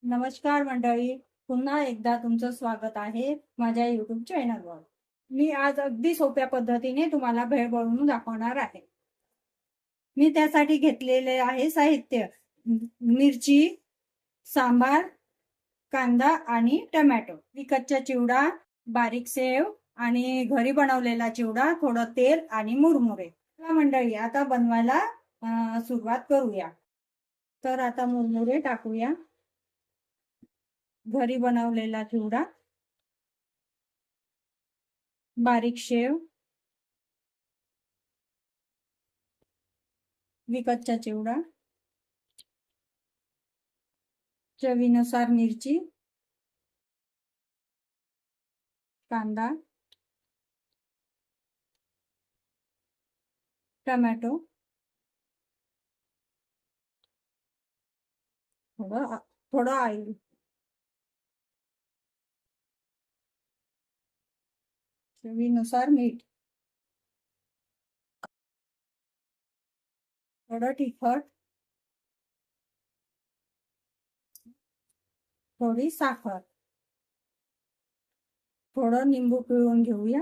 नमस्कार मंडळी, पुन्हा एकदा तुमचं स्वागत आहे माझ्या युट्यूब चॅनलवर. मी आज अगदी सोप्या पद्धतीने तुम्हाला भेळ बनवून दाखवणार आहे. मी त्यासाठी घेतलेले आहे साहित्य: मिरची, सांबार, कांदा आणि टोमॅटो, कच्चा चिवडा, बारीक सेव आणि घरी बनवलेला चिवडा, थोडं तेल आणि मुरमुरे. मंडळी, आता बनवायला सुरुवात करूया. तर आता मुरमुरे टाकूया, घरी बनवलेला चिवडा, बारीक शेव, विकतचा चिवडा, चवीनुसार मिरची, कांदा, टोमॅटो, थोडं ऑइल, चवीनुसार मीठ, थोडं तिखट, थोडी साखर, थोडं निंबू पिळून घेऊया.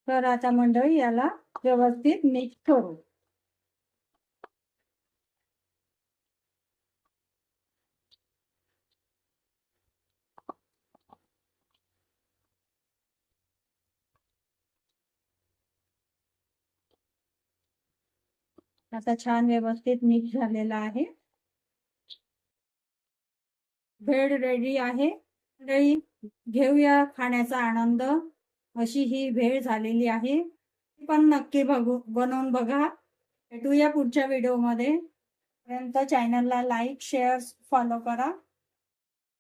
तर आता मंडळी, याला व्यवस्थित मिक्स करू. आता छान व्यवस्थित मिक्स झालेला आहे. भेळ रेडी आहे. मंडळी, घेऊया खाण्याचा आनंद. अशी ही भेळ झालेली आहे. पण नक्की बनवून बघा. भेटूया पुढच्या व्हिडिओमध्ये. पर्यंत चॅनलला लाईक, शेअर, फॉलो करा.